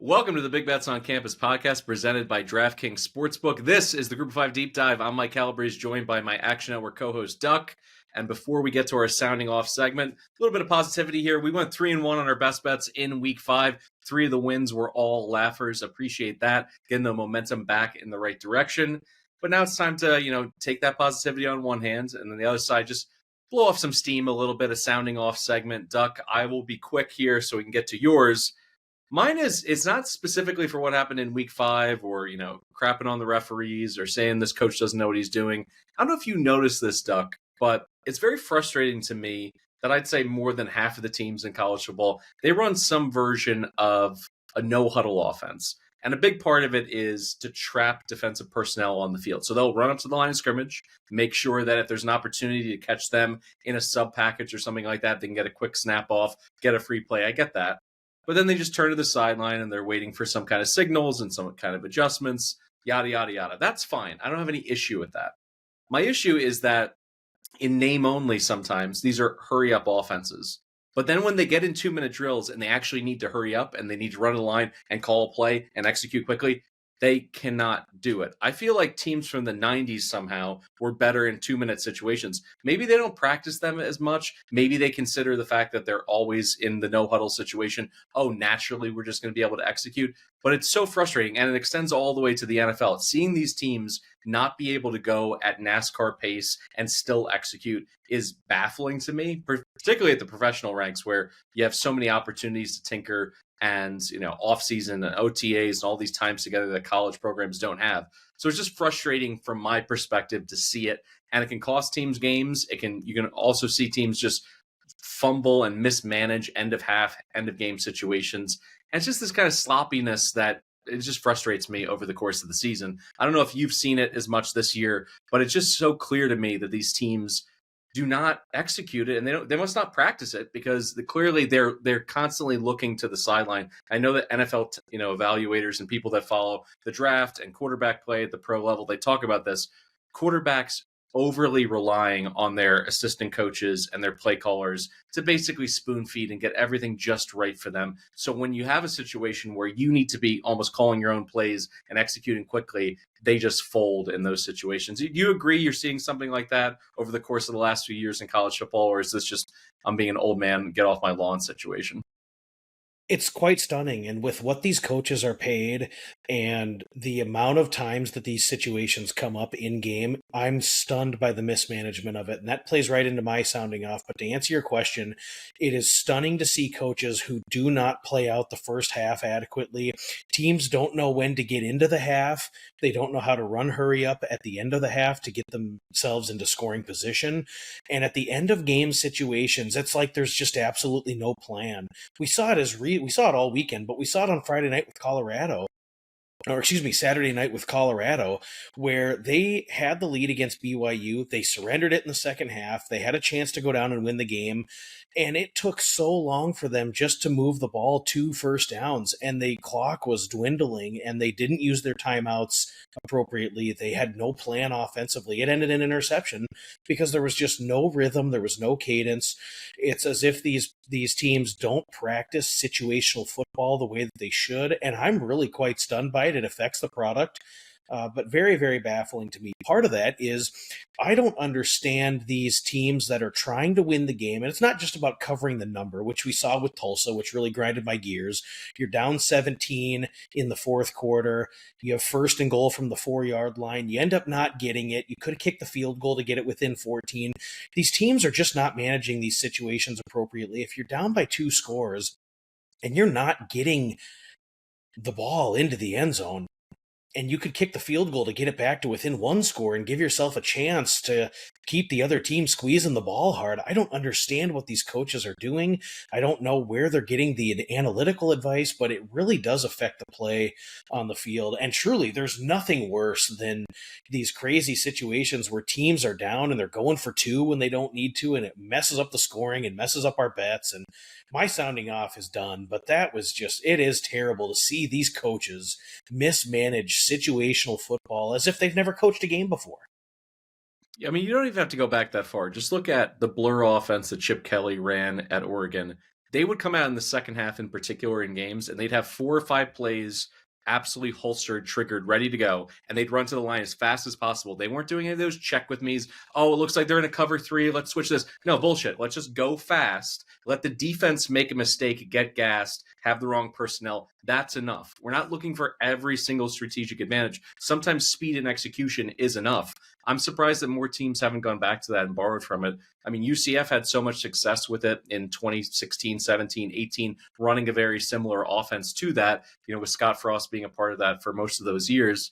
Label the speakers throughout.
Speaker 1: Welcome to the Big Bets on Campus podcast presented by DraftKings Sportsbook. This is the Group of 5 Deep Dive. I'm Mike Calabrese, joined by my Action Network co-host Duck. And before we get to our sounding off segment, a little bit of positivity here. We went 3-1 on our best bets in week 5. 3 of the wins were all laughers. Appreciate that. Getting the momentum back in the right direction. But now it's time to, take that positivity on one hand, and then the other side, just blow off some steam a little bit, a sounding off segment. Duck, I will be quick here so we can get to yours. Mine it's not specifically for what happened in week 5 or, crapping on the referees or saying this coach doesn't know what he's doing. I don't know if you noticed this, Duck, but it's very frustrating to me that I'd say more than half of the teams in college football, they run some version of a no-huddle offense. And a big part of it is to trap defensive personnel on the field. So they'll run up to the line of scrimmage, make sure that if there's an opportunity to catch them in a sub package or something like that, they can get a quick snap off, get a free play. I get that. But then they just turn to the sideline and they're waiting for some kind of signals and some kind of adjustments, yada, yada, yada. That's fine. I don't have any issue with that. My issue is that in name only sometimes, these are hurry-up offenses. But then when they get in 2-minute drills and they actually need to hurry up and they need to run a line and call a play and execute quickly, they cannot do it. I feel like teams from the 90s somehow were better in 2-minute situations. Maybe they don't practice them as much. Maybe they consider the fact that they're always in the no-huddle situation. Oh, naturally, we're just going to be able to execute. But it's so frustrating, and it extends all the way to the NFL. Seeing these teams not be able to go at NASCAR pace and still execute is baffling to me, particularly at the professional ranks where you have so many opportunities to tinker and off-season and OTAs and all these times together that college programs don't have. So it's just frustrating from my perspective to see it, and it can cost teams games. You can also see teams just fumble and mismanage end of half, end of game situations. And it's just this kind of sloppiness that it just frustrates me over the course of the season. I don't know if you've seen it as much this year, but it's just so clear to me that these teams do not execute it, and they must not practice it because clearly they're constantly looking to the sideline. I know that NFL evaluators and people that follow the draft and quarterback play at the pro level, they talk about this. Quarterbacks overly relying on their assistant coaches and their play callers to basically spoon feed and get everything just right for them. So when you have a situation where you need to be almost calling your own plays and executing quickly, they just fold in those situations. Do you agree you're seeing something like that over the course of the last few years in college football, or is this just I'm being an old man, get off my lawn situation?
Speaker 2: It's quite stunning. And with what these coaches are paid and the amount of times that these situations come up in game, I'm stunned by the mismanagement of it. And that plays right into my sounding off. But to answer your question, it is stunning to see coaches who do not play out the first half adequately. Teams don't know when to get into the half. They don't know how to run hurry up at the end of the half to get themselves into scoring position. And at the end of game situations, it's like there's just absolutely no plan. We saw it all weekend, but we saw it on Friday night with Saturday night with Colorado, where they had the lead against BYU. They surrendered it in the second half. They had a chance to go down and win the game. And it took so long for them just to move the ball 2 first downs, and the clock was dwindling, and they didn't use their timeouts appropriately. They had no plan offensively. It ended in interception because there was just no rhythm. There was no cadence. It's as if these teams don't practice situational football the way that they should, and I'm really quite stunned by it. It affects the product. But very, very baffling to me. Part of that is I don't understand these teams that are trying to win the game. And it's not just about covering the number, which we saw with Tulsa, which really grinded my gears. You're down 17 in the fourth quarter. You have 1st and goal from the 4-yard line. You end up not getting it. You could have kicked the field goal to get it within 14. These teams are just not managing these situations appropriately. If you're down by 2 scores and you're not getting the ball into the end zone, and you could kick the field goal to get it back to within 1 score and give yourself a chance to keep the other team squeezing the ball hard. I don't understand what these coaches are doing. I don't know where they're getting the analytical advice, but it really does affect the play on the field. And truly, there's nothing worse than these crazy situations where teams are down and they're going for 2 when they don't need to, and it messes up the scoring and messes up our bets. And my sounding off is done, but it is terrible to see these coaches mismanage situational football as if they've never coached a game before.
Speaker 1: I mean, you don't even have to go back that far. Just look at the blur offense that Chip Kelly ran at Oregon they would come out in the second half in particular in games, and they'd have 4 or 5 plays absolutely holstered, triggered, ready to go, and they'd run to the line as fast as possible. They weren't doing any of those check with me's. Oh, it looks like they're in a cover 3. Let's switch this. No, bullshit. Let's just go fast. Let the defense make a mistake, get gassed, have the wrong personnel. That's enough. We're not looking for every single strategic advantage. Sometimes speed and execution is enough. I'm surprised that more teams haven't gone back to that and borrowed from it. I mean, UCF had so much success with it in 2016, 17, 18, running a very similar offense to that, with Scott Frost being a part of that for most of those years.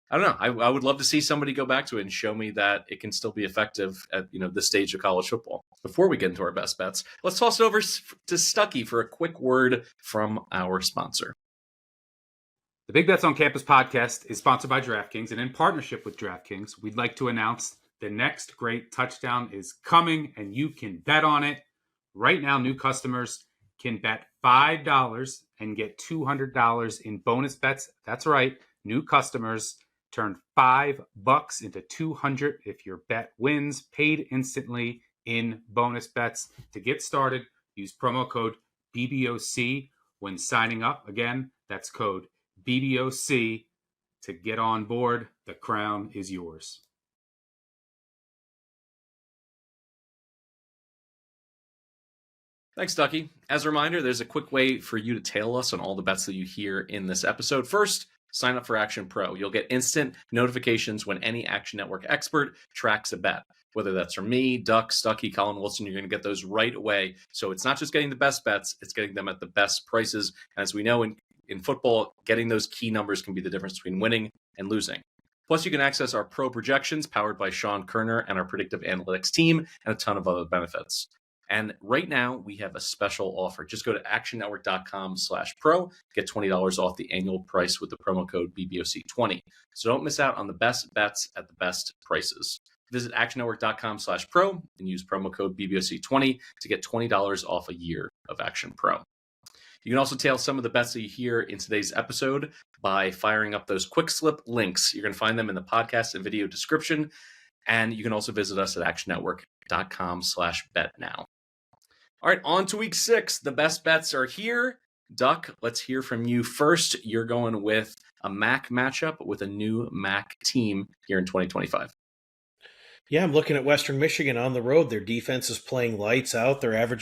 Speaker 1: I don't know. I would love to see somebody go back to it and show me that it can still be effective at this stage of college football. Before we get into our best bets, let's toss it over to Stucky for a quick word from our sponsor.
Speaker 3: The Big Bets on Campus podcast is sponsored by DraftKings, and in partnership with DraftKings, we'd like to announce the next great touchdown is coming, and you can bet on it. Right now, new customers can bet $5 and get $200 in bonus bets. That's right. New customers turn $5 into $200 if your bet wins, paid instantly in bonus bets. To get started, use promo code BBOC when signing up. Again, that's code BBOC to get on board. The crown is yours.
Speaker 1: Thanks, Ducky. As a reminder, there's a quick way for you to tail us on all the bets that you hear in this episode. First, sign up for Action Pro. You'll get instant notifications when any Action Network expert tracks a bet. Whether that's from me, Duck, Stucky, Colin Wilson, you're going to get those right away. So it's not just getting the best bets, it's getting them at the best prices. And as we know in football, getting those key numbers can be the difference between winning and losing. Plus, you can access our pro projections powered by Sean Kerner and our predictive analytics team, and a ton of other benefits. And right now, we have a special offer. Just go to actionnetwork.com/pro, get $20 off the annual price with the promo code BBOC20. So don't miss out on the best bets at the best prices. Visit actionnetwork.com/pro and use promo code BBOC20 to get $20 off a year of Action Pro. You can also tail some of the bets that you hear in today's episode by firing up those quick slip links. You're going to find them in the podcast and video description. And you can also visit us at actionnetwork.com/bet now. All right, on to week 6. The best bets are here. Duck, let's hear from you first. You're going with a MAC matchup with a new MAC team here in 2025.
Speaker 2: Yeah, I'm looking at Western Michigan on the road. Their defense is playing lights out. They're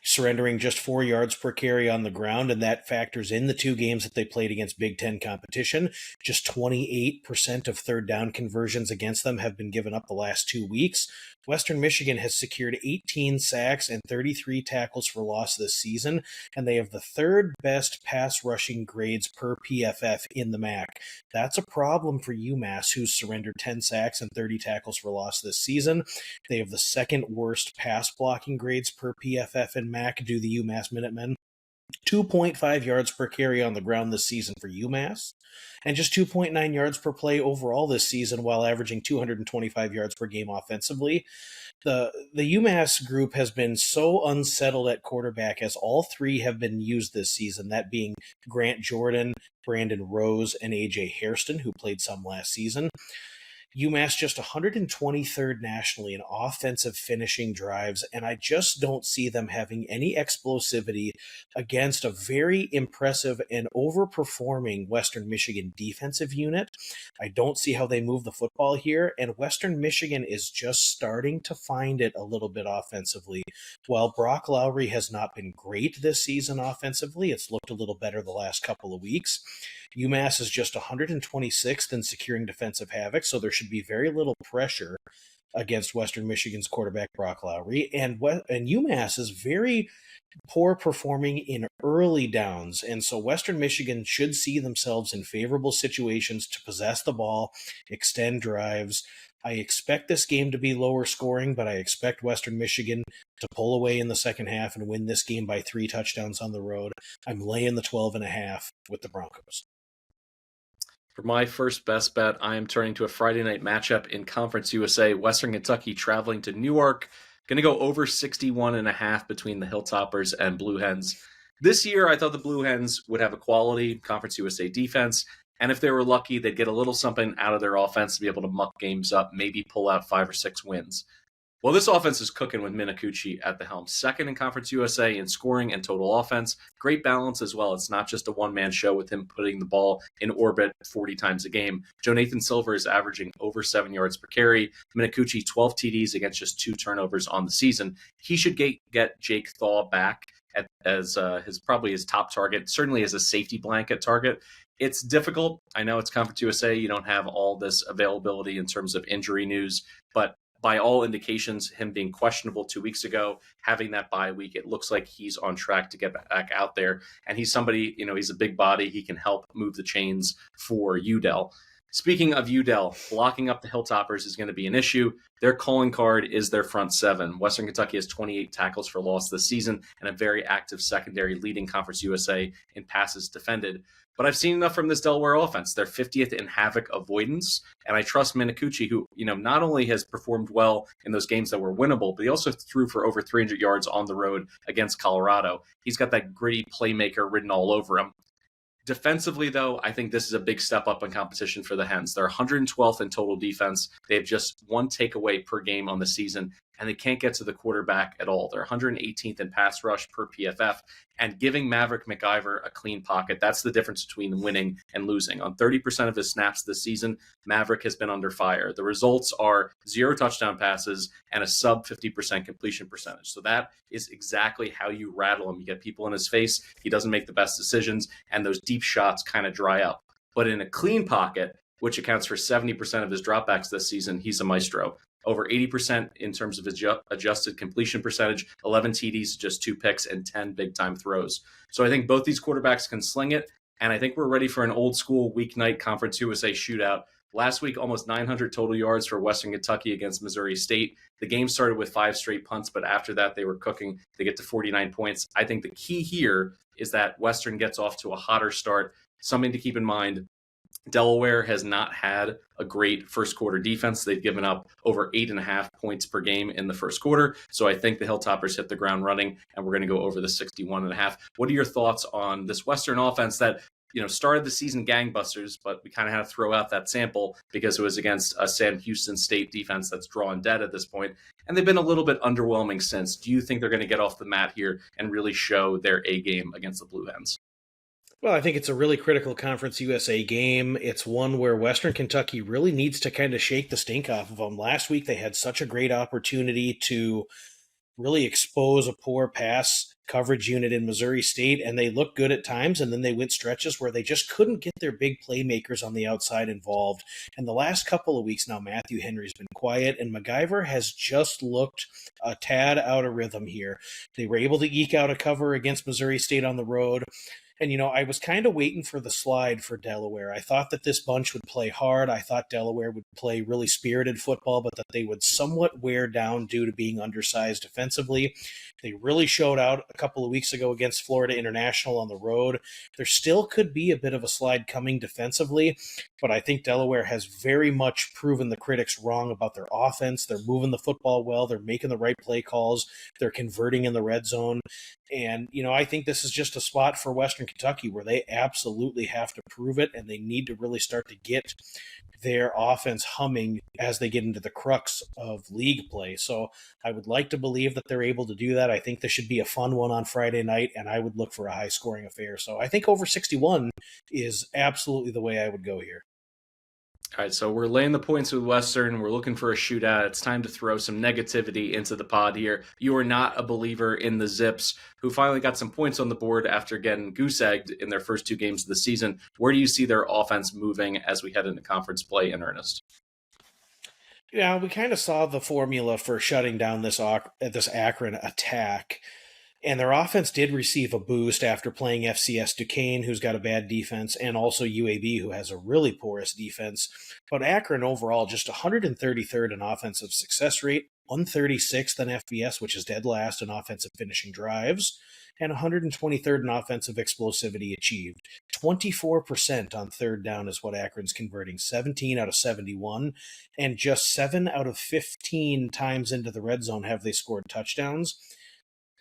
Speaker 2: surrendering just 4 yards per carry on the ground, and that factors in the 2 games that they played against Big Ten competition. Just 28% of third down conversions against them have been given up the last 2 weeks. Western Michigan has secured 18 sacks and 33 tackles for loss this season, and they have the 3rd best pass rushing grades per PFF in the MAC. That's a problem for UMass, who's surrendered 10 sacks and 30 tackles for loss this season. They have the 2nd worst pass blocking grades per PFF in MAC due to the UMass Minutemen. 2.5 yards per carry on the ground this season for UMass, and just 2.9 yards per play overall this season while averaging 225 yards per game offensively. The UMass group has been so unsettled at quarterback as all 3 have been used this season, that being Grant Jordan, Brandon Rose, and A.J. Hairston, who played some last season. UMass just 123rd nationally in offensive finishing drives, and I just don't see them having any explosivity against a very impressive and overperforming Western Michigan defensive unit. I don't see how they move the football here, and Western Michigan is just starting to find it a little bit offensively. While Brock Lowry has not been great this season offensively, it's looked a little better the last couple of weeks. UMass is just 126th in securing defensive havoc, so there should be very little pressure against Western Michigan's quarterback Brock Lowry. And UMass is very poor performing in early downs, and so Western Michigan should see themselves in favorable situations to possess the ball, extend drives. I expect this game to be lower scoring, but I expect Western Michigan to pull away in the second half and win this game by 3 touchdowns on the road. I'm laying the 12.5 with the Broncos.
Speaker 1: For my first best bet, I am turning to a Friday night matchup in Conference USA. Western Kentucky traveling to Newark. Going to go over 61.5 between the Hilltoppers and Blue Hens. This year, I thought the Blue Hens would have a quality Conference USA defense, and if they were lucky, they'd get a little something out of their offense to be able to muck games up, maybe pull out 5 or 6 wins. Well, this offense is cooking with Minakuchi at the helm. Second in Conference USA in scoring and total offense. Great balance as well. It's not just a one-man show with him putting the ball in orbit 40 times a game. Jonathan Silver is averaging over 7 yards per carry. Minakuchi, 12 TDs against just 2 turnovers on the season. He should get Jake Thaw back as his top target, certainly as a safety blanket target. It's difficult. I know it's Conference USA. You don't have all this availability in terms of injury news, but by all indications, him being questionable 2 weeks ago, having that bye week, it looks like he's on track to get back out there. And he's somebody, he's a big body. He can help move the chains for UDEL. Speaking of UDEL, blocking up the Hilltoppers is going to be an issue. Their calling card is their front seven. Western Kentucky has 28 tackles for loss this season and a very active secondary, leading Conference USA in passes defended. But I've seen enough from this Delaware offense. They're 50th in havoc avoidance, and I trust Minakuchi, who not only has performed well in those games that were winnable, but he also threw for over 300 yards on the road against Colorado. He's got that gritty playmaker written all over him. Defensively, though, I think this is a big step up in competition for the Hens. They're 112th in total defense. They have just 1 takeaway per game on the season, and they can't get to the quarterback at all. They're 118th in pass rush per PFF, and giving Maverick McIver a clean pocket, that's the difference between winning and losing. On 30% of his snaps this season, Maverick has been under fire. The results are 0 touchdown passes and a sub 50% completion percentage. So that is exactly how you rattle him. You get people in his face, he doesn't make the best decisions, and those deep shots kind of dry up. But in a clean pocket, which accounts for 70% of his dropbacks this season, he's a maestro. Over 80% in terms of his adjusted completion percentage, 11 TDs, just 2 picks, and 10 big-time throws. So I think both these quarterbacks can sling it, and I think we're ready for an old-school weeknight Conference USA shootout. Last week, almost 900 total yards for Western Kentucky against Missouri State. The game started with 5 straight punts, but after that, they were cooking. They get to 49 points. I think the key here is that Western gets off to a hotter start. Something to keep in mind, Delaware has not had a great first quarter defense. They've given up over 8.5 points per game in the first quarter. So I think the Hilltoppers hit the ground running, and we're going to go over the 61.5. What are your thoughts on this Western offense that started the season gangbusters, but we kind of had to throw out that sample because it was against a Sam Houston State defense that's drawn dead at this point, and they've been a little bit underwhelming since. Do you think they're going to get off the mat here and really show their A game against the Blue Hens?
Speaker 2: Well, I think it's a really critical Conference USA game. It's one where Western Kentucky really needs to kind of shake the stink off of them. Last week, they had such a great opportunity to really expose a poor pass coverage unit in Missouri State, and they looked good at times, and then they went stretches where they just couldn't get their big playmakers on the outside involved. And the last couple of weeks now, Matthew Henry's been quiet, and MacGyver has just looked a tad out of rhythm here. They were able to eke out a cover against Missouri State on the road. And, I was kind of waiting for the slide for Delaware. I thought that this bunch would play hard. I thought Delaware would play really spirited football, but that they would somewhat wear down due to being undersized defensively. They really showed out a couple of weeks ago against Florida International on the road. There still could be a bit of a slide coming defensively, but I think Delaware has very much proven the critics wrong about their offense. They're moving the football well. They're making the right play calls. They're converting in the red zone. And, I think this is just a spot for Western Kentucky where they absolutely have to prove it, and they need to really start to get their offense humming as they get into the crux of league play. So I would like to believe that they're able to do that. I think this should be a fun one on Friday night, and I would look for a high-scoring affair. So I think over 61 is absolutely the way I would go here.
Speaker 1: All right, so we're laying the points with Western. We're looking for a shootout. It's time to throw some negativity into the pod here. You are not a believer in the Zips, who finally got some points on the board after getting goose-egged in their first 2 games of the season. Where do you see their offense moving as we head into conference play in earnest?
Speaker 2: Yeah, we kind of saw the formula for shutting down this Akron attack. And their offense did receive a boost after playing FCS Duquesne, who's got a bad defense, and also UAB, who has a really porous defense. But Akron overall, just 133rd in offensive success rate, 136th in FBS, which is dead last in offensive finishing drives, and 123rd in offensive explosivity achieved. 24% on third down is what Akron's converting, 17 out of 71, and just 7 out of 15 times into the red zone have they scored touchdowns.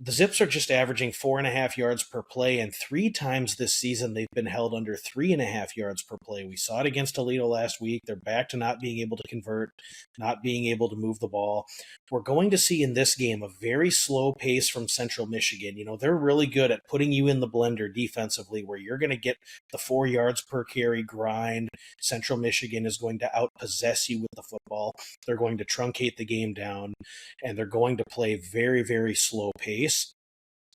Speaker 2: The Zips are just averaging 4.5 yards per play, and 3 times this season they've been held under 3.5 yards per play. We saw it against Toledo last week. They're back to not being able to convert, not being able to move the ball. We're going to see in this game a very slow pace from Central Michigan. You know, they're really good at putting you in the blender defensively, where you're going to get the 4 yards per carry grind. Central Michigan is going to outpossess you with the football. They're going to truncate the game down, and they're going to play very, very slow pace.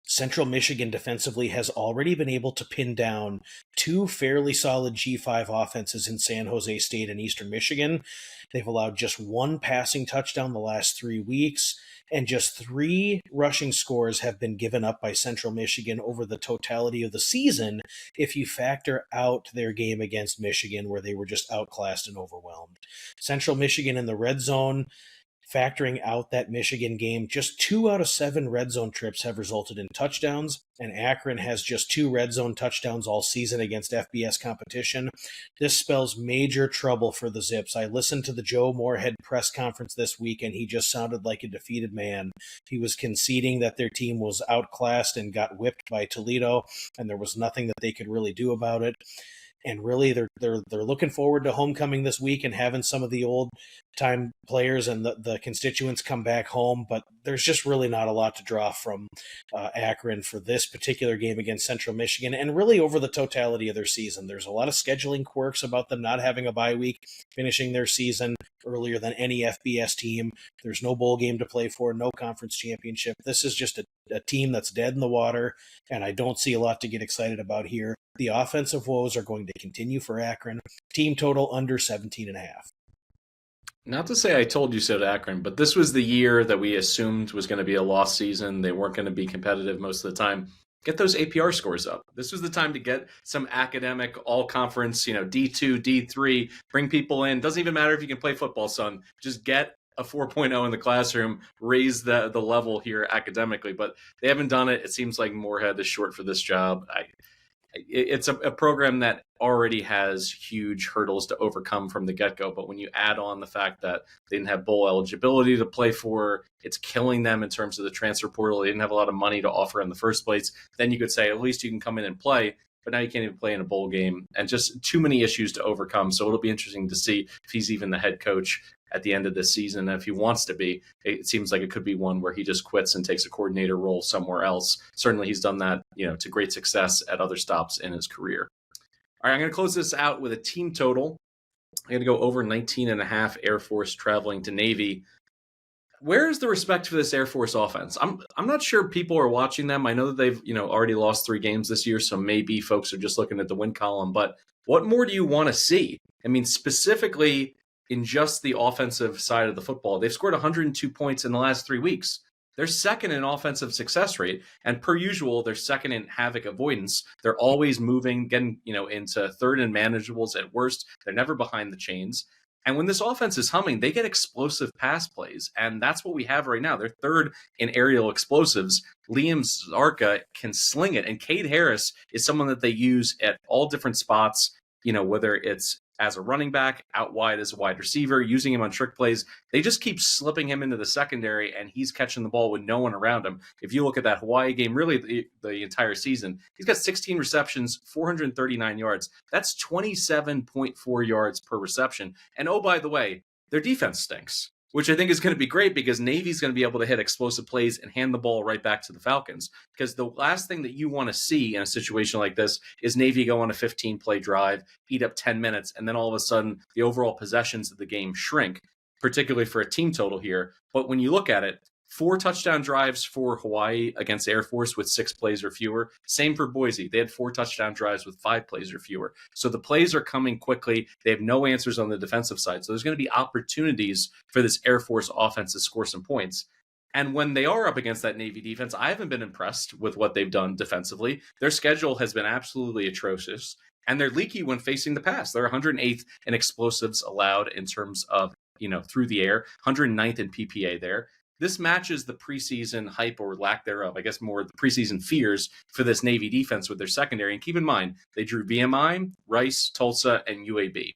Speaker 2: Central Michigan defensively has already been able to pin down 2 fairly solid G5 offenses in San Jose State and Eastern Michigan. They've allowed just 1 passing touchdown the last 3 weeks, and just 3 rushing scores have been given up by Central Michigan over the totality of the season if you factor out their game against Michigan, where they were just outclassed and overwhelmed. Central Michigan in the red zone, factoring out that Michigan game, just 2 out of 7 red zone trips have resulted in touchdowns, and Akron has just 2 red zone touchdowns all season against FBS competition. This spells major trouble for the Zips. I listened to the Joe Moorhead press conference this week, and he just sounded like a defeated man. He was conceding that their team was outclassed and got whipped by Toledo, and there was nothing that they could really do about it. And really, they're looking forward to homecoming this week and having some of the old-time players and the constituents come back home. But there's just really not a lot to draw from Akron for this particular game against Central Michigan, and really over the totality of their season. There's a lot of scheduling quirks about them not having a bye week, finishing their season earlier than any FBS team. There's no bowl game to play for, no conference championship. This is just a team that's dead in the water, and I don't see a lot to get excited about here. The offensive woes are going to continue for Akron. Team total under 17.5.
Speaker 1: Not to say I told you so to Akron, but this was the year that we assumed was going to be a lost season. They weren't going to be competitive most of the time. Get those APR scores up. This was the time to get some academic all-conference, D2, D3, bring people in. Doesn't even matter if you can play football, son. Just get a 4.0 in the classroom, raise the level here academically. But they haven't done it. It seems like Moorhead is short for this job. It's a program that already has huge hurdles to overcome from the get-go. But when you add on the fact that they didn't have bowl eligibility to play for, it's killing them in terms of the transfer portal. They didn't have a lot of money to offer in the first place. Then you could say, at least you can come in and play. But now you can't even play in a bowl game, and just too many issues to overcome. So it'll be interesting to see if he's even the head coach at the end of this season. And if he wants to be, it seems like it could be one where he just quits and takes a coordinator role somewhere else. Certainly he's done that, to great success at other stops in his career. All right, I'm going to close this out with a team total. I'm going to go over 19.5 Air Force traveling to Navy. Where is the respect for this Air Force offense? I'm not sure people are watching them. I know that they've already lost 3 games this year, so maybe folks are just looking at the win column. But what more do you want to see? I mean, specifically in just the offensive side of the football, they've scored 102 points in the last 3 weeks. They're second in offensive success rate, and per usual, they're second in havoc avoidance. They're always moving, getting into third and manageables at worst. They're never behind the chains. And when this offense is humming, they get explosive pass plays. And that's what we have right now. They're third in aerial explosives. Liam Zarka can sling it. And Cade Harris is someone that they use at all different spots, whether it's as a running back, out wide as a wide receiver, using him on trick plays. They just keep slipping him into the secondary, and he's catching the ball with no one around him. If you look at that Hawaii game, really the entire season, he's got 16 receptions, 439 yards. That's 27.4 yards per reception. And oh, by the way, their defense stinks, which I think is going to be great because Navy's going to be able to hit explosive plays and hand the ball right back to the Falcons. Because the last thing that you want to see in a situation like this is Navy go on a 15-play drive, eat up 10 minutes, and then all of a sudden the overall possessions of the game shrink, particularly for a team total here. But when you look at it, 4 touchdown drives for Hawaii against Air Force with 6 plays or fewer. Same for Boise. They had 4 touchdown drives with 5 plays or fewer. So the plays are coming quickly. They have no answers on the defensive side. So there's going to be opportunities for this Air Force offense to score some points. And when they are up against that Navy defense, I haven't been impressed with what they've done defensively. Their schedule has been absolutely atrocious. And they're leaky when facing the pass. They're 108th in explosives allowed in terms of, through the air, 109th in PPA there. This matches the preseason hype or lack thereof, I guess more the preseason fears for this Navy defense with their secondary. And keep in mind, they drew VMI, Rice, Tulsa, and UAB.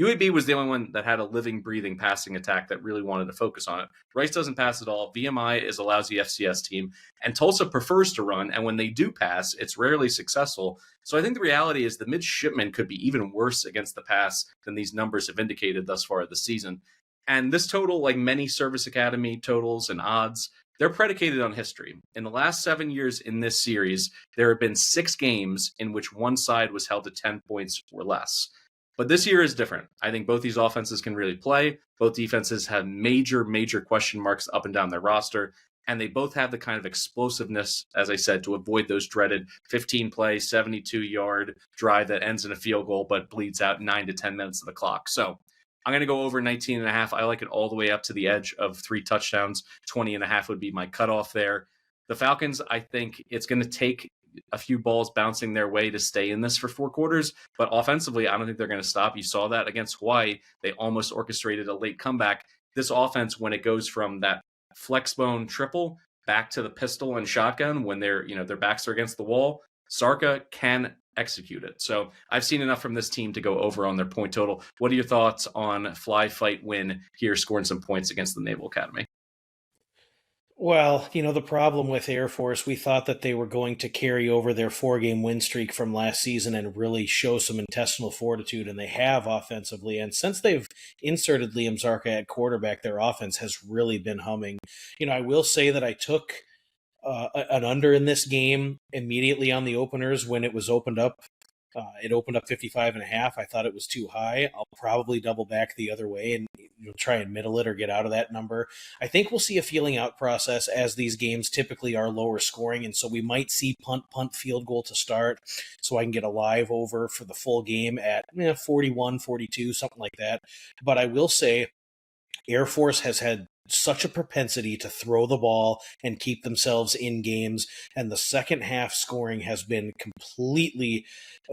Speaker 1: UAB was the only one that had a living, breathing passing attack that really wanted to focus on it. Rice doesn't pass at all. VMI is a lousy FCS team, and Tulsa prefers to run, and when they do pass, it's rarely successful. So I think the reality is the midshipmen could be even worse against the pass than these numbers have indicated thus far this season. And this total, like many Service Academy totals and odds, they're predicated on history. In the last 7 years in this series, there have been 6 games in which one side was held to 10 points or less. But this year is different. I think both these offenses can really play. Both defenses have major, major question marks up and down their roster. And they both have the kind of explosiveness, as I said, to avoid those dreaded 15-play, 72-yard drive that ends in a field goal but bleeds out 9 to 10 minutes of the clock. So I'm going to go over 19.5. I like it all the way up to the edge of 3 touchdowns. 20.5 would be my cutoff there. The Falcons, I think it's going to take a few balls bouncing their way to stay in this for 4 quarters. But offensively, I don't think they're going to stop. You saw that against Hawaii. They almost orchestrated a late comeback. This offense, when it goes from that flexbone triple back to the pistol and shotgun when their backs are against the wall, Sarka can execute it. So I've seen enough from this team to go over on their point total. What are your thoughts on fly, fight, win here, scoring some points against the Naval Academy?
Speaker 2: Well, the problem with Air Force, we thought that they were going to carry over their 4-game win streak from last season and really show some intestinal fortitude, and they have offensively. And since they've inserted Liam Zarka at quarterback, their offense has really been humming. I will say that I took an under in this game immediately on the openers when it was opened up. It opened up 55.5. I thought it was too high. I'll probably double back the other way and try and middle it or get out of that number. I think we'll see a feeling out process as these games typically are lower scoring, and so we might see punt, field goal to start, so I can get a live over for the full game at 41, 42, something like that. But I will say Air Force has had such a propensity to throw the ball and keep themselves in games, and the second half scoring has been completely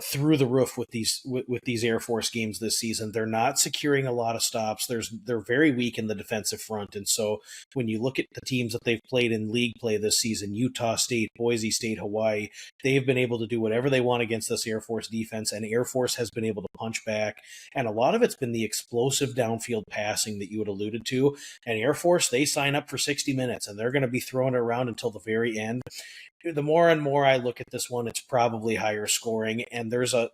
Speaker 2: through the roof with these Air Force games this season. They're not securing a lot of stops. They're very weak in the defensive front, and so when you look at the teams that they've played in league play this season, Utah State, Boise State, Hawaii, they've been able to do whatever they want against this Air Force defense, and Air Force has been able to punch back, and a lot of it's been the explosive downfield passing that you had alluded to. And Air Force, they sign up for 60 minutes, and they're going to be throwing it around until the very end. The more and more I look at this one, it's probably higher scoring, and there's a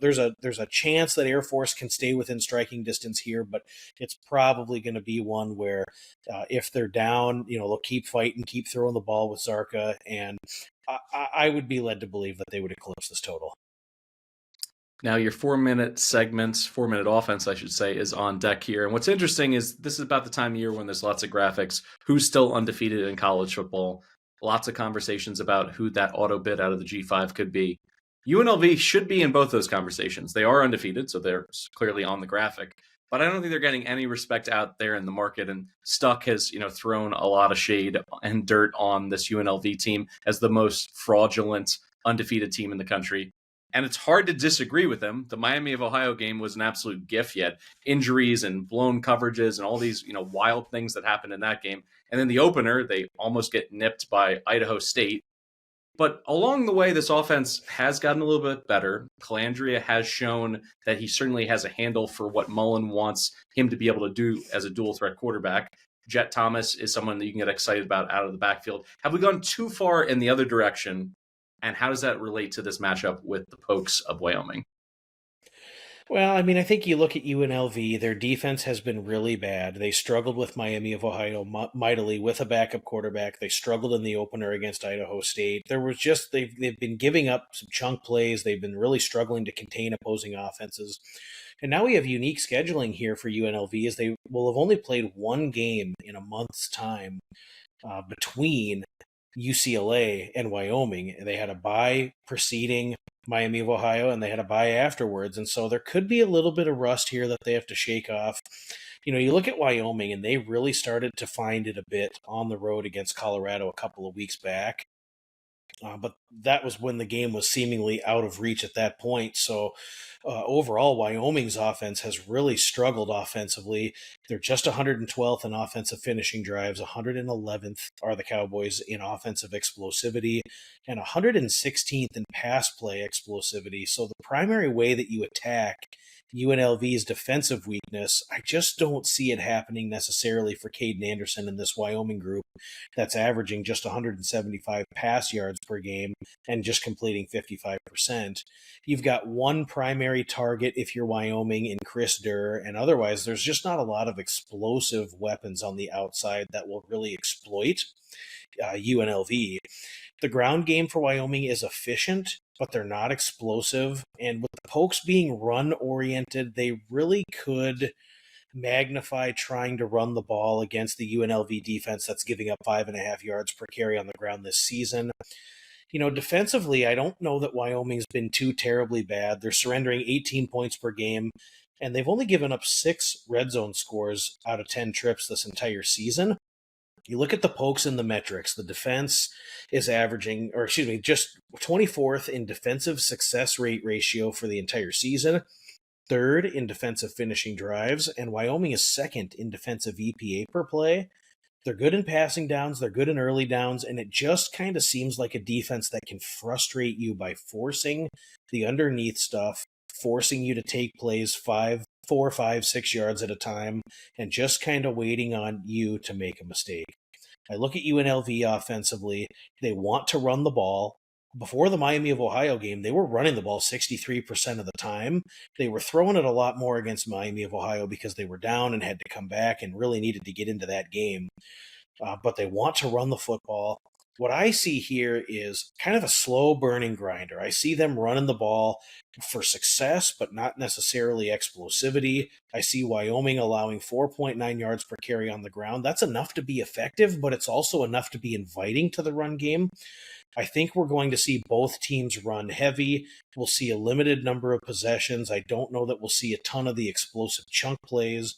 Speaker 2: chance that Air Force can stay within striking distance here, but it's probably going to be one where if they're down, they'll keep fighting, keep throwing the ball with Zarka, and I would be led to believe that they would eclipse this total.
Speaker 1: Now, your 4-minute segments, 4-minute offense, I should say, is on deck here. And what's interesting is this is about the time of year when there's lots of graphics. Who's still undefeated in college football? Lots of conversations about who that auto bid out of the G5 could be. UNLV should be in both those conversations. They are undefeated, so they're clearly on the graphic. But I don't think they're getting any respect out there in the market. And Stuck has, thrown a lot of shade and dirt on this UNLV team as the most fraudulent, undefeated team in the country. And it's hard to disagree with them. The Miami of Ohio game was an absolute gift, yet injuries and blown coverages and all these, wild things that happened in that game. And then the opener, they almost get nipped by Idaho State. But along the way, this offense has gotten a little bit better. Calandria has shown that he certainly has a handle for what Mullen wants him to be able to do as a dual threat quarterback. Jet Thomas is someone that you can get excited about out of the backfield. Have we gone too far in the other direction? And how does that relate to this matchup with the Pokes of Wyoming?
Speaker 2: Well, I think you look at UNLV, their defense has been really bad. They struggled with Miami of Ohio mightily with a backup quarterback. They struggled in the opener against Idaho State. They've been giving up some chunk plays. They've been really struggling to contain opposing offenses. And now we have unique scheduling here for UNLV as they will have only played one game in a month's time between UCLA and Wyoming. They had a bye preceding Miami of Ohio, and they had a bye afterwards. And so there could be a little bit of rust here that they have to shake off. You look at Wyoming, and they really started to find it a bit on the road against Colorado a couple of weeks back. But that was when the game was seemingly out of reach at that point. So overall, Wyoming's offense has really struggled offensively. They're just 112th in offensive finishing drives, 111th are the Cowboys in offensive explosivity, and 116th in pass play explosivity. So the primary way that you attack UNLV's defensive weakness, I just don't see it happening necessarily for Caden Anderson in this Wyoming group that's averaging just 175 pass yards per game and just completing 55%. You've got one primary target if you're Wyoming in Chris Durr, and otherwise there's just not a lot of explosive weapons on the outside that will really exploit UNLV. The ground game for Wyoming is efficient, but they're not explosive. And with the Pokes being run-oriented, they really could magnify trying to run the ball against the UNLV defense that's giving up 5.5 yards per carry on the ground this season. Defensively, I don't know that Wyoming's been too terribly bad. They're surrendering 18 points per game, and they've only given up 6 red zone scores out of 10 trips this entire season. You look at the Pokes in the metrics, the defense is averaging, just 24th in defensive success rate ratio for the entire season, 3rd in defensive finishing drives, and Wyoming is 2nd in defensive EPA per play. They're good in passing downs, they're good in early downs, and it just kind of seems like a defense that can frustrate you by forcing the underneath stuff, forcing you to take plays 4, 5, 6 yards at a time, and just kind of waiting on you to make a mistake. I look at UNLV offensively. They want to run the ball. Before the Miami of Ohio game, they were running the ball 63% of the time. They were throwing it a lot more against Miami of Ohio because they were down and had to come back and really needed to get into that game. But they want to run the football. What I see here is kind of a slow burning grinder. I see them running the ball for success, but not necessarily explosivity. I see Wyoming allowing 4.9 yards per carry on the ground. That's enough to be effective, but it's also enough to be inviting to the run game. I think we're going to see both teams run heavy. We'll see a limited number of possessions. I don't know that we'll see a ton of the explosive chunk plays.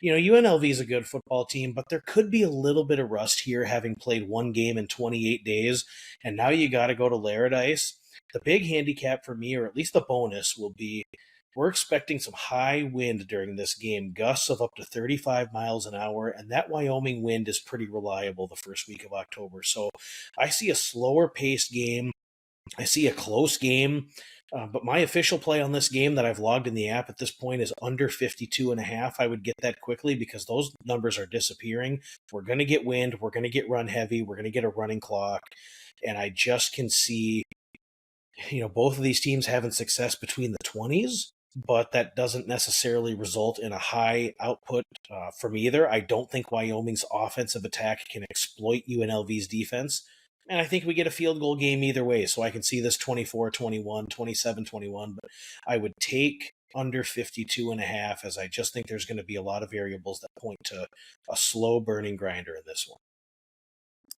Speaker 2: UNLV is a good football team, but there could be a little bit of rust here having played one game in 28 days, and now you got to go to Laradice. The big handicap for me, or at least the bonus, will be we're expecting some high wind during this game, gusts of up to 35 miles an hour, and that Wyoming wind is pretty reliable the first week of October. So I see a slower paced game. I see a close game. But my official play on this game that I've logged in the app at this point is under 52.5. I would get that quickly because those numbers are disappearing. We're going to get wind. We're going to get run heavy. We're going to get a running clock. And I just can see, both of these teams having success between the 20s, but that doesn't necessarily result in a high output from either. I don't think Wyoming's offensive attack can exploit UNLV's defense. And I think we get a field goal game either way. So I can see this 24-21, 27-21, but I would take under 52.5 as I just think there's going to be a lot of variables that point to a slow burning grinder in this one.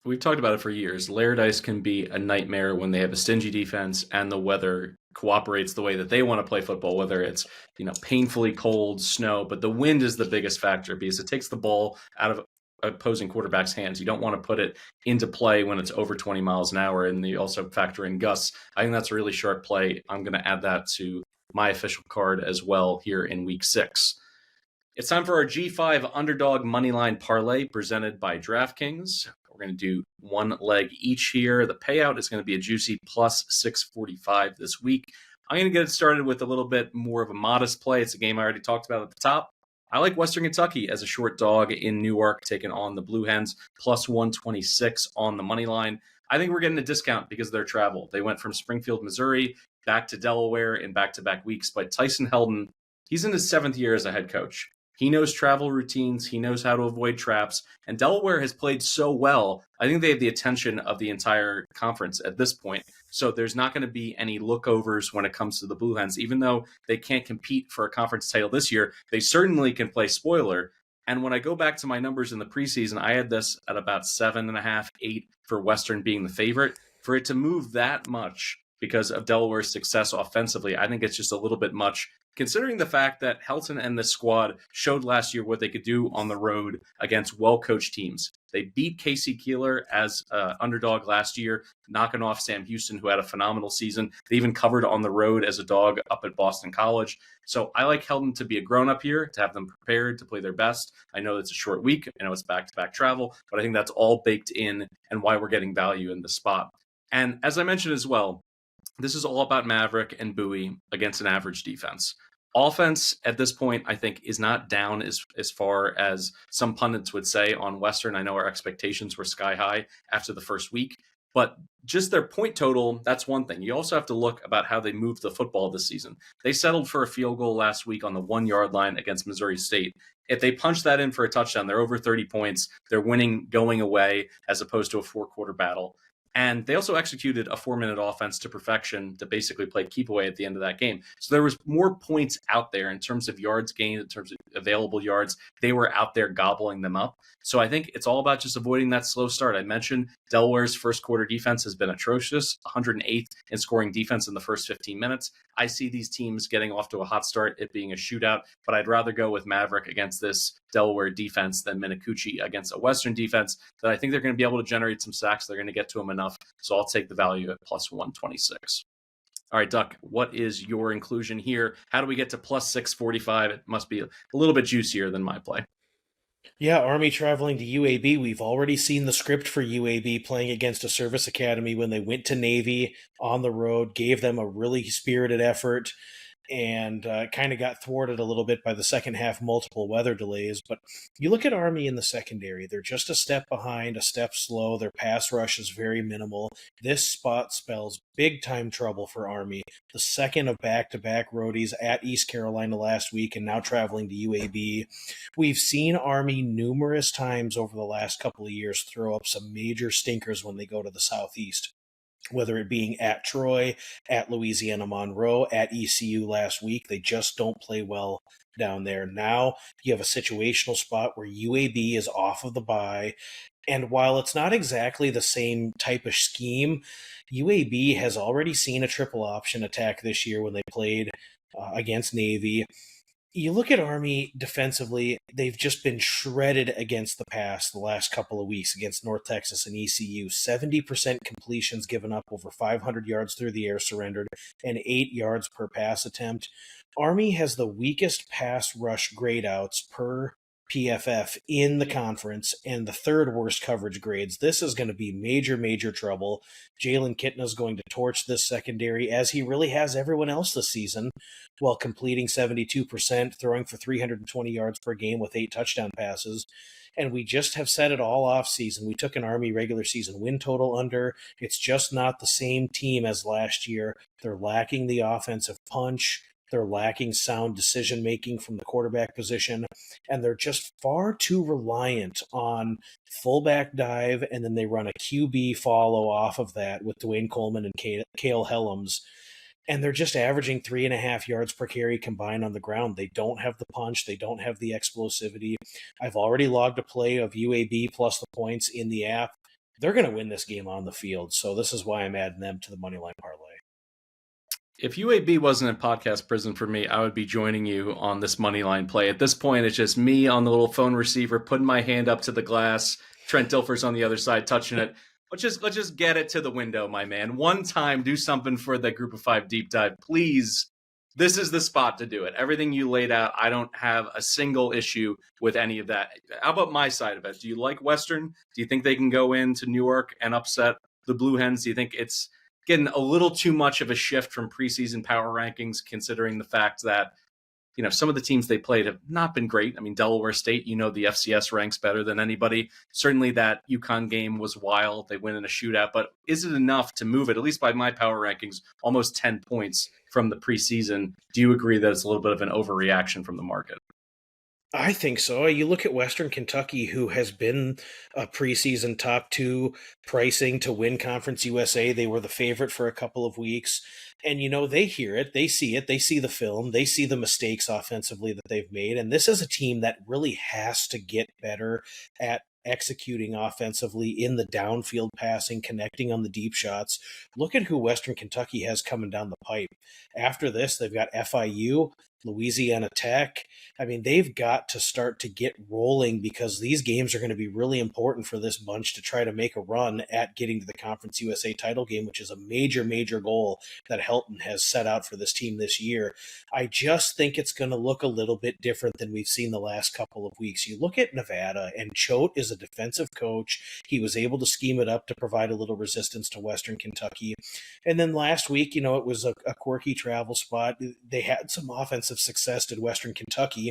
Speaker 1: We've talked about it for years. Laradice can be a nightmare when they have a stingy defense and the weather cooperates the way that they want to play football, whether it's, painfully cold, snow, but the wind is the biggest factor because it takes the ball out of opposing quarterback's hands. You don't want to put it into play when it's over 20 miles an hour, and you also factor in gusts. I think that's a really sharp play. I'm going to add that to my official card as well here in week 6. It's time for our G5 Underdog Moneyline Parlay presented by DraftKings. We're going to do one leg each here. The payout is going to be a juicy plus 645 this week. I'm going to get it started with a little bit more of a modest play. It's a game I already talked about at the top. I like Western Kentucky as a short dog in Newark, taking on the Blue Hens, plus 126 on the money line. I think we're getting a discount because of their travel. They went from Springfield, Missouri, back to Delaware in back-to-back weeks. But Tyson Heldon, he's in his 7th year as a head coach. He knows travel routines. He knows how to avoid traps. And Delaware has played so well. I think they have the attention of the entire conference at this point. So there's not going to be any lookovers when it comes to the Blue Hens. Even though they can't compete for a conference title this year, they certainly can play spoiler. And when I go back to my numbers in the preseason, I had this at about 7.5, 8 for Western being the favorite. For it to move that much because of Delaware's success offensively. I think it's just a little bit much, considering the fact that Helton and this squad showed last year what they could do on the road against well-coached teams. They beat Casey Keeler as underdog last year, knocking off Sam Houston, who had a phenomenal season. They even covered on the road as a dog up at Boston College. So I like Helton to be a grown-up here, to have them prepared to play their best. I know it's a short week. I know it's back-to-back travel, but I think that's all baked in and why we're getting value in the spot. And as I mentioned as well, this is all about Maverick and Bowie against an average defense. Offense at this point, I think, is not down as far as some pundits would say on Western. I know our expectations were sky high after the first week, but just their point total, that's one thing. You also have to look about how they moved the football this season. They settled for a field goal last week on the 1 yard line against Missouri State. If they punch that in for a touchdown, they're over 30 points. They're winning going away as opposed to a 4-quarter battle. And they also executed a 4-minute offense to perfection to basically play keep away at the end of that game. So there was more points out there in terms of yards gained, in terms of available yards. They were out there gobbling them up. So I think it's all about just avoiding that slow start. I mentioned Delaware's first quarter defense has been atrocious, 108th in scoring defense in the first 15 minutes. I see these teams getting off to a hot start, it being a shootout, but I'd rather go with Maverick against this Delaware defense than Minicucci against a Western defense that I think they're going to be able to generate some sacks. They're going to get to them enough. So I'll take the value at plus 126. All right, Duck, what is your inclusion here? How do we get to plus 645? It must be a little bit juicier than my play.
Speaker 2: Yeah, Army traveling to UAB. We've already seen the script for UAB playing against a service academy when they went to Navy on the road, gave them a really spirited effort, and kind of got thwarted a little bit by the second half multiple weather delays. But you look at Army in the secondary, they're just a step behind, a step slow. Their pass rush is very minimal. This spot spells big-time trouble for Army. The second of back-to-back roadies at East Carolina last week and now traveling to UAB. We've seen Army numerous times over the last couple of years throw up some major stinkers when they go to the Southeast, whether it being at Troy, at Louisiana Monroe, at ECU last week. They just don't play well down there. Now you have a situational spot where UAB is off of the bye. And while it's not exactly the same type of scheme, UAB has already seen a triple option attack this year when they played against Navy. You look at Army defensively, they've just been shredded against the pass the last couple of weeks against North Texas and ECU. 70% completions given up, over 500 yards through the air surrendered, and 8 yards per pass attempt. Army has the weakest pass rush grade outs per PFF in the conference and the third worst coverage grades. This is going to be major, major trouble. Jalen Kitna is going to torch this secondary, as he really has everyone else this season, while completing 72%, throwing for 320 yards per game with 8 touchdown passes. And we just have said it all off season. We took an Army regular season win total under. It's just not the same team as last year. They're lacking the offensive punch. They're lacking sound decision-making from the quarterback position, and they're just far too reliant on fullback dive, and then they run a QB follow off of that with Dwayne Coleman and Cale Helms, and they're just averaging 3.5 yards per carry combined on the ground. They don't have the punch. They don't have the explosivity. I've already logged a play of UAB plus the points in the app. They're going to win this game on the field, so this is why I'm adding them to the Moneyline Parlay.
Speaker 1: If UAB wasn't in podcast prison for me, I would be joining you on this money line play. At this point, it's just me on the little phone receiver, putting my hand up to the glass. Trent Dilfer's on the other side, touching it. Let's just get it to the window, my man. One time, do something for the Group of 5 deep dive, please. This is the spot to do it. Everything you laid out, I don't have a single issue with any of that. How about my side of it? Do you like Western? Do you think they can go into Newark and upset the Blue Hens? Do you think it's getting a little too much of a shift from preseason power rankings, considering the fact that, you know, some of the teams they played have not been great? I mean, Delaware State, you know, the FCS ranks better than anybody. Certainly that UConn game was wild. They win in a shootout, but is it enough to move it, at least by my power rankings, almost 10 points from the preseason? Do you agree that it's a little bit of an overreaction from the market?
Speaker 2: I think so. You look at Western Kentucky, who has been a preseason top 2 pricing to win Conference USA. They were the favorite for a couple of weeks. And, you know, they hear it, they see the film, they see the mistakes offensively that they've made. And this is a team that really has to get better at executing offensively in the downfield passing, connecting on the deep shots. Look at who Western Kentucky has coming down the pipe. After this, they've got FIU, Louisiana Tech. I mean, they've got to start to get rolling because these games are going to be really important for this bunch to try to make a run at getting to the Conference USA title game, which is a major, major goal that Helton has set out for this team this year. I just think it's going to look a little bit different than we've seen the last couple of weeks. You look at Nevada, and Choate is a defensive coach. He was able to scheme it up to provide a little resistance to Western Kentucky. And then last week, it was a quirky travel spot. They had some offensive success at Western Kentucky,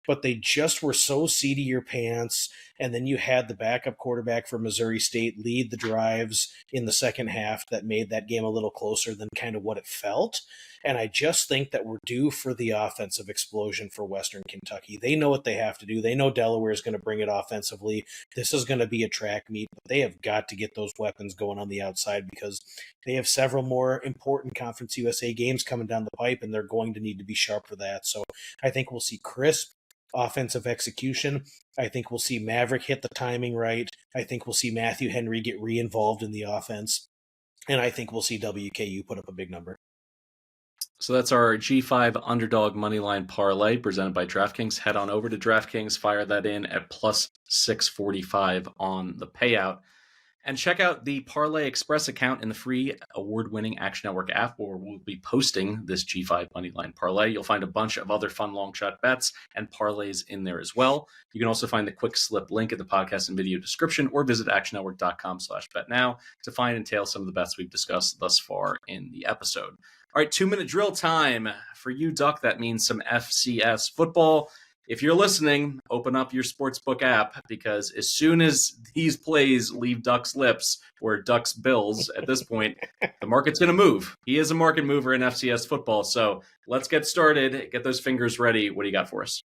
Speaker 2: but they just were so seat of your pants. And then you had the backup quarterback for Missouri State lead the drives in the second half that made that game a little closer than kind of what it felt. And I just think that we're due for the offensive explosion for Western Kentucky. They know what they have to do. They know Delaware is going to bring it offensively. This is going to be a track meet, but they have got to get those weapons going on the outside because they have several more important Conference USA games coming down the pipe, and they're going to need to be sharp for that. So I think we'll see crisp offensive execution. I think we'll see Maverick hit the timing right. I think we'll see Matthew Henry get re-involved in the offense. And I think we'll see WKU put up a big number.
Speaker 1: So that's our G5 Underdog Moneyline Parlay presented by DraftKings. Head on over to DraftKings, fire that in at plus 645 on the payout. And check out the Parlay Express account in the free award-winning Action Network app where we'll be posting this G5 Moneyline Parlay. You'll find a bunch of other fun long shot bets and parlays in there as well. You can also find the quick slip link at the podcast and video description or visit actionnetwork.com/betnow to find and tail some of the bets we've discussed thus far in the episode. All right, 2-minute drill time. For you, Duck, that means some FCS football. If you're listening, open up your Sportsbook app because as soon as these plays leave Duck's lips or Duck's bills at this point, the market's going to move. He is a market mover in FCS football. So let's get started. Get those fingers ready. What do you got for us?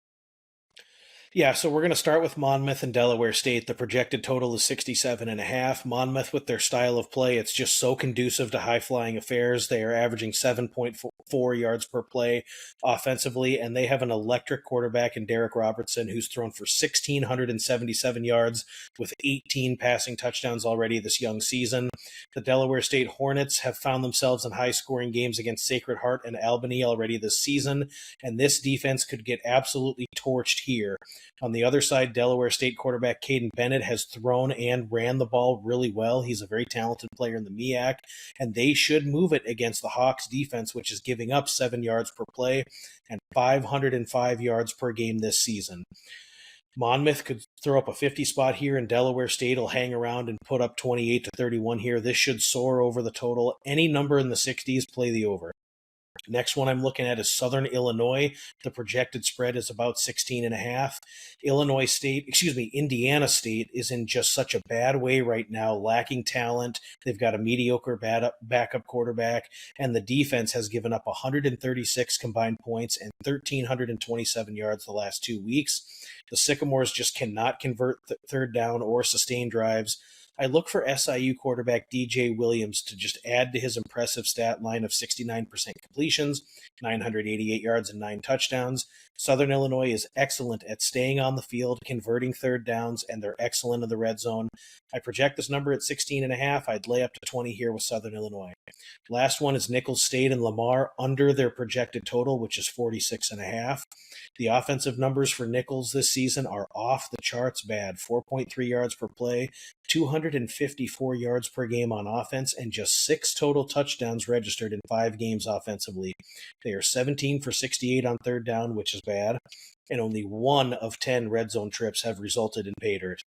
Speaker 2: Yeah, so we're going to start with Monmouth and Delaware State. The projected total is 67.5. Monmouth, with their style of play, it's just so conducive to high-flying affairs. They are averaging 7.4 yards per play offensively, and they have an electric quarterback in Derek Robertson who's thrown for 1,677 yards with 18 passing touchdowns already this young season. The Delaware State Hornets have found themselves in high-scoring games against Sacred Heart and Albany already this season, and this defense could get absolutely torched here. On the other side, Delaware State quarterback Caden Bennett has thrown and ran the ball really well. He's a very talented player in the MEAC, and they should move it against the Hawks defense, which is giving up 7 yards per play and 505 yards per game this season. Monmouth could throw up a 50 spot here, and Delaware State will hang around and put up 28 to 31 here. This should soar over the total. Any number in the 60s, play the over. Next one I'm looking at is Southern Illinois. The projected spread is about 16.5. Indiana State is in just such a bad way right now, lacking talent. They've got a mediocre backup quarterback, and the defense has given up 136 combined points and 1,327 yards the last 2 weeks. The Sycamores just cannot convert third down or sustain drives. I look for SIU quarterback DJ Williams to just add to his impressive stat line of 69% completions, 988 yards, and 9 touchdowns. Southern Illinois is excellent at staying on the field, converting third downs, and they're excellent in the red zone. I project this number at 16.5. I'd lay up to 20 here with Southern Illinois. Last one is Nicholls State and Lamar under their projected total, which is 46.5. The offensive numbers for Nicholls this season are off the charts bad. 4.3 yards per play, 254 yards per game on offense, and just 6 total touchdowns registered in 5 games offensively. They are 17 for 68 on third down, which is bad, and only 1 of 10 red zone trips have resulted in pay dirt.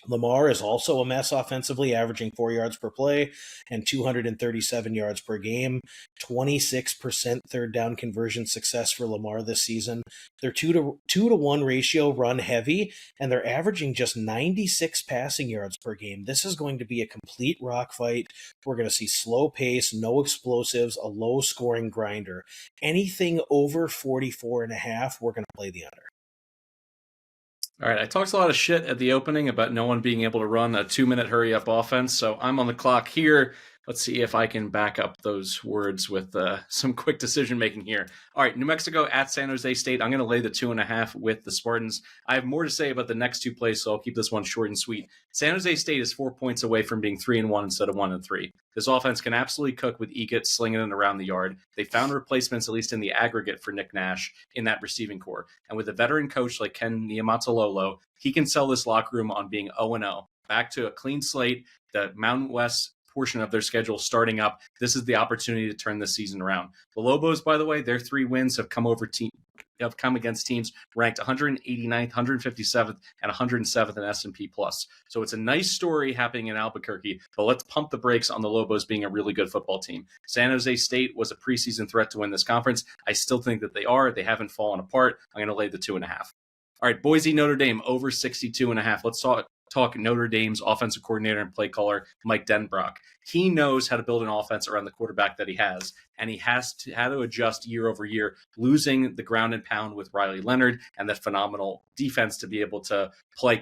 Speaker 2: Lamar is also a mess offensively, averaging 4 yards per play and 237 yards per game. 26% third down conversion success for Lamar this season. Their 2 to 1 ratio run heavy, and they're averaging just 96 passing yards per game. This is going to be a complete rock fight. We're going to see slow pace, no explosives, a low scoring grinder. Anything over 44.5, we're going to play the under.
Speaker 1: All right, I talked a lot of shit at the opening about no one being able to run a 2-minute hurry-up offense, so I'm on the clock here Let's see if I can back up those words with some quick decision making here. All right, New Mexico at San Jose State. I'm going to lay the 2.5 with the Spartans. I have more to say about the next two plays, so I'll keep this one short and sweet. San Jose State is 4 points away from being 3-1 instead of 1-3. This offense can absolutely cook with Egett slinging it around the yard. They found replacements, at least in the aggregate, for Nick Nash in that receiving core. And with a veteran coach like Ken Niumatalolo, he can sell this locker room on being 0-0. Back to a clean slate, the Mountain West portion of their schedule starting up. This is the opportunity to turn this season around. The Lobos, by the way, their 3 wins have come against teams ranked 189th, 157th, and 107th in S&P Plus. So it's a nice story happening in Albuquerque, but let's pump the brakes on the Lobos being a really good football team. San Jose State was a preseason threat to win this conference. I still think that they are. They haven't fallen apart. I'm going to lay the 2.5. All right, Boise, Notre Dame, over 62.5. Let's talk Notre Dame's offensive coordinator and play caller, Mike Denbrock. He knows how to build an offense around the quarterback that he has, and he had to adjust year over year, losing the ground and pound with Riley Leonard and that phenomenal defense to be able to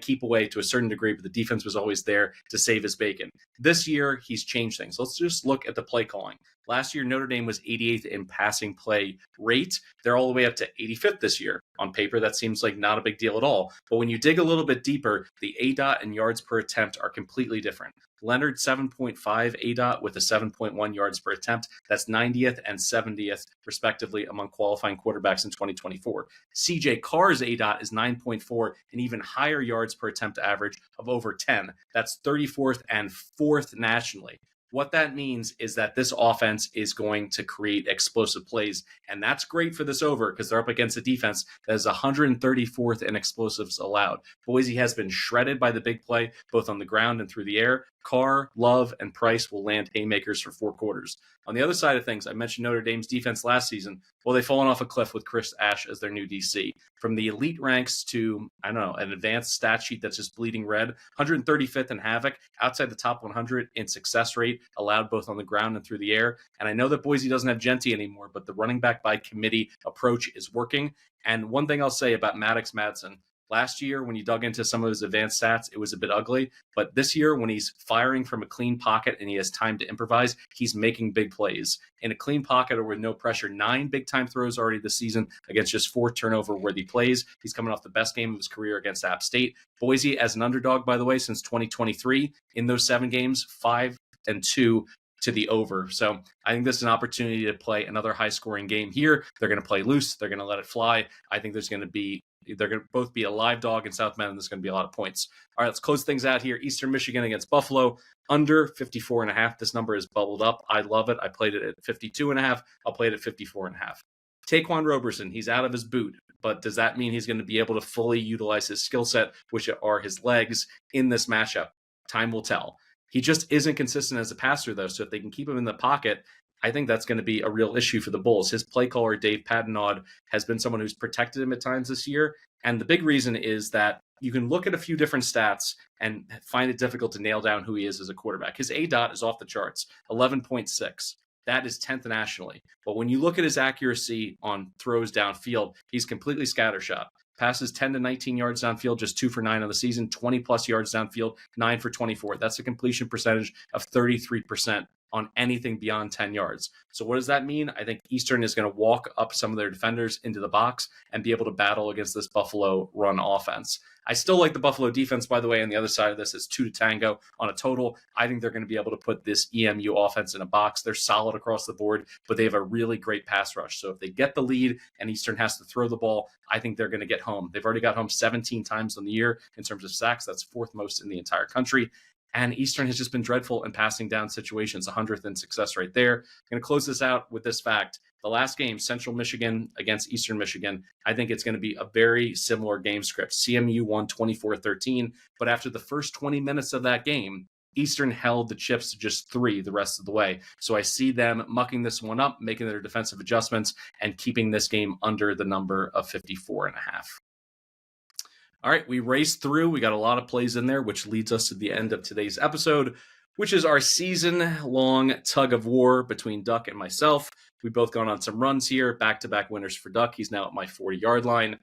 Speaker 1: keep away to a certain degree, but the defense was always there to save his bacon. This year, he's changed things. Let's just look at the play calling. Last year, Notre Dame was 88th in passing play rate. They're all the way up to 85th this year. On paper, that seems like not a big deal at all. But when you dig a little bit deeper, the ADOT and yards per attempt are completely different. Leonard 7.5 ADOT with a 7.1 yards per attempt. That's 90th and 70th, respectively, among qualifying quarterbacks in 2024. CJ Carr's ADOT is 9.4, an even higher yards per attempt average of over 10. That's 34th and 4th nationally. What that means is that this offense is going to create explosive plays, and that's great for this over because they're up against a defense that is 134th in explosives allowed. Boise has been shredded by the big play, both on the ground and through the air. Carr, Love, and Price will land haymakers for 4 quarters. On the other side of things, I mentioned Notre Dame's defense last season. Well, they've fallen off a cliff with Chris Ash as their new DC. From the elite ranks to, an advanced stat sheet that's just bleeding red, 135th in havoc, outside the top 100 in success rate, allowed both on the ground and through the air. And I know that Boise doesn't have Genty anymore, but the running back by committee approach is working. And one thing I'll say about Maddox Madsen, last year, when you dug into some of his advanced stats, it was a bit ugly. But this year, when he's firing from a clean pocket and he has time to improvise, he's making big plays. In a clean pocket or with no pressure, 9 big-time throws already this season against just 4 turnover-worthy plays. He's coming off the best game of his career against App State. Boise, as an underdog, by the way, since 2023, in those 7 games, 5-2 to the over. So I think this is an opportunity to play another high-scoring game here. They're going to play loose. They're going to let it fly. I think they're going to both be a live dog in South Bend, and there's going to be a lot of points. All right, let's close things out here. Eastern Michigan against Buffalo, under 54.5. This number is bubbled up. I love it. I played it at 52.5. I'll play it at 54.5. Taquan Roberson, he's out of his boot, but does that mean he's going to be able to fully utilize his skill set, which are his legs, in this matchup? Time will tell. He just isn't consistent as a passer, though, so if they can keep him in the pocket, I think that's going to be a real issue for the Bulls. His play caller, Dave Patenaude, has been someone who's protected him at times this year. And the big reason is that you can look at a few different stats and find it difficult to nail down who he is as a quarterback. His ADOT is off the charts, 11.6. That is 10th nationally. But when you look at his accuracy on throws downfield, he's completely scattershot. Passes 10 to 19 yards downfield, just 2 for 9 on the season, 20-plus yards downfield, 9 for 24. That's a completion percentage of 33% on anything beyond 10 yards. So what does that mean? I think Eastern is going to walk up some of their defenders into the box and be able to battle against this Buffalo run offense. I still like the Buffalo defense, by the way, on the other side of this is 2 to tango on a total. I think they're going to be able to put this EMU offense in a box. They're solid across the board, but they have a really great pass rush. So if they get the lead and Eastern has to throw the ball, I think they're going to get home. They've already got home 17 times on the year in terms of sacks. That's 4th most in the entire country. And Eastern has just been dreadful in passing down situations, 100th in success rate there. I'm going to close this out with this fact. The last game, Central Michigan against Eastern Michigan, I think it's going to be a very similar game script. CMU won 24-13, but after the first 20 minutes of that game, Eastern held the chips to just 3 the rest of the way. So I see them mucking this one up, making their defensive adjustments, and keeping this game under the number of 54.5. All right, we raced through. We got a lot of plays in there, which leads us to the end of today's episode, which is our season-long tug-of-war between Duck and myself. We've both gone on some runs here, back-to-back winners for Duck. He's now at my 40-yard line.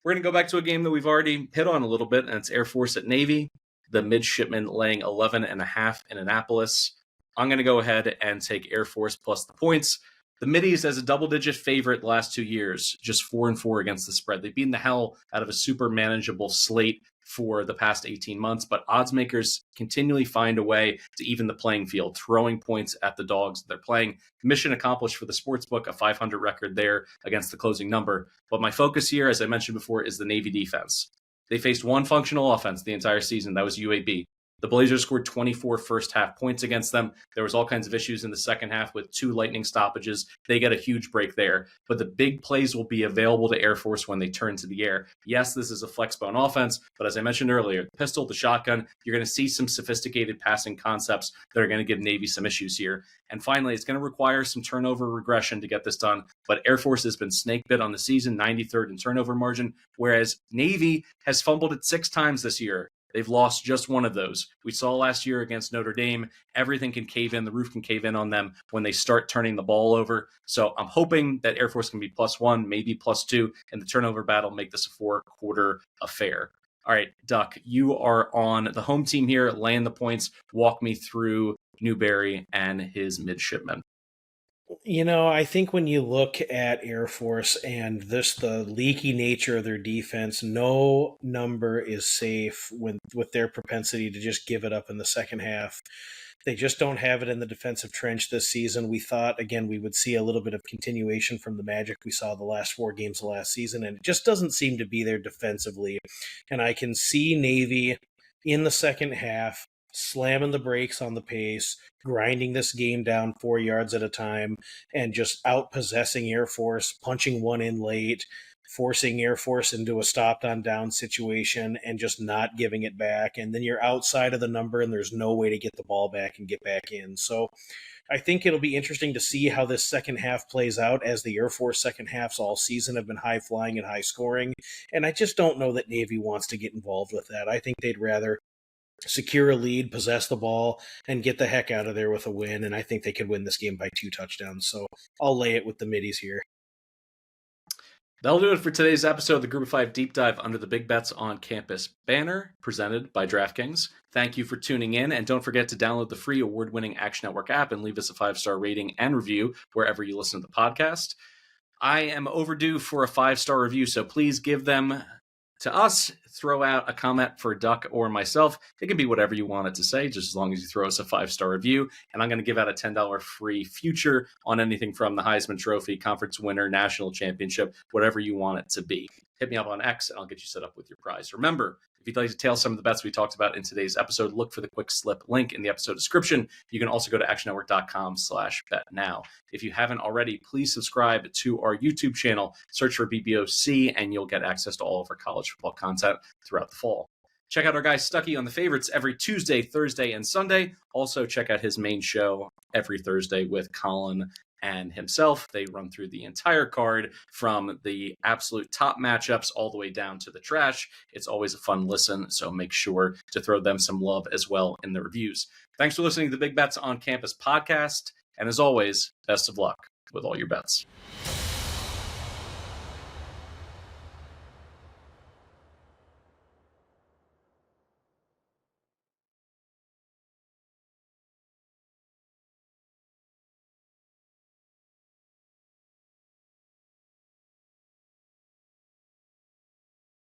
Speaker 1: We're going to go back to a game that we've already hit on a little bit, and it's Air Force at Navy. The midshipmen laying 11.5 in Annapolis. I'm going to go ahead and take Air Force plus the points. The Middies as a double-digit favorite the last 2 years, just 4-4 against the spread. They've beaten the hell out of a super manageable slate for the past 18 months, but odds makers continually find a way to even the playing field, throwing points at the dogs they're playing. Mission accomplished for the sportsbook, a 500 record there against the closing number. But my focus here, as I mentioned before, is the Navy defense. They faced one functional offense the entire season. That was UAB. The Blazers scored 24 first half points against them. There was all kinds of issues in the second half with 2 lightning stoppages. They get a huge break there. But the big plays will be available to Air Force when they turn to the air. Yes, this is a flex bone offense, but as I mentioned earlier, the pistol, the shotgun, you're going to see some sophisticated passing concepts that are going to give Navy some issues here. And finally, it's going to require some turnover regression to get this done. But Air Force has been snake bit on the season, 93rd in turnover margin, whereas Navy has fumbled it 6 times this year. They've lost just one of those. We saw last year against Notre Dame, everything can cave in. The roof can cave in on them when they start turning the ball over. So I'm hoping that Air Force can be +1, maybe +2, and the turnover battle make this a 4-quarter affair. All right, Duck, you are on the home team here, laying the points. Walk me through Newberry and his midshipmen.
Speaker 2: I think when you look at Air Force and the leaky nature of their defense, no number is safe with their propensity to just give it up in the second half. They just don't have it in the defensive trench this season. We thought, again, we would see a little bit of continuation from the magic we saw the last 4 games of last season, and it just doesn't seem to be there defensively. And I can see Navy in the second half slamming the brakes on the pace, grinding this game down 4 yards at a time, and just out-possessing Air Force, punching one in late, forcing Air Force into a stopped-on-down situation, and just not giving it back. And then you're outside of the number, and there's no way to get the ball back and get back in. So I think it'll be interesting to see how this second half plays out, as the Air Force second halves all season have been high-flying and high-scoring. And I just don't know that Navy wants to get involved with that. I think they'd rather secure a lead, possess the ball, and get the heck out of there with a win. And I think they could win this game by 2 touchdowns. So I'll lay it with the Middies here.
Speaker 1: That'll do it for today's episode of the Group of 5 Deep Dive under the Big Bets on Campus banner, presented by DraftKings. Thank you for tuning in, and don't forget to download the free award-winning Action Network app and leave us a 5-star rating and review wherever you listen to the podcast. I am overdue for a 5-star review, so please give them to us. Throw out a comment for Duck or myself. It can be whatever you want it to say, just as long as you throw us a 5-star review. And I'm going to give out a $10 free future on anything from the Heisman Trophy, conference winner, national championship, whatever you want it to be. Hit me up on X and I'll get you set up with your prize. Remember, if you'd like to tail some of the bets we talked about in today's episode, look for the quick slip link in the episode description. You can also go to actionnetwork.com/betnow. If you haven't already, please subscribe to our YouTube channel, search for BBOC, and you'll get access to all of our college football content throughout the fall. Check out our guy Stuckey on the favorites every Tuesday, Thursday, and Sunday. Also, check out his main show every Thursday with Colin and himself. They run through the entire card from the absolute top matchups all the way down to the trash. It's always a fun listen, so make sure to throw them some love as well in the reviews. Thanks for listening to the Big Bets on Campus podcast, and as always, best of luck with all your bets.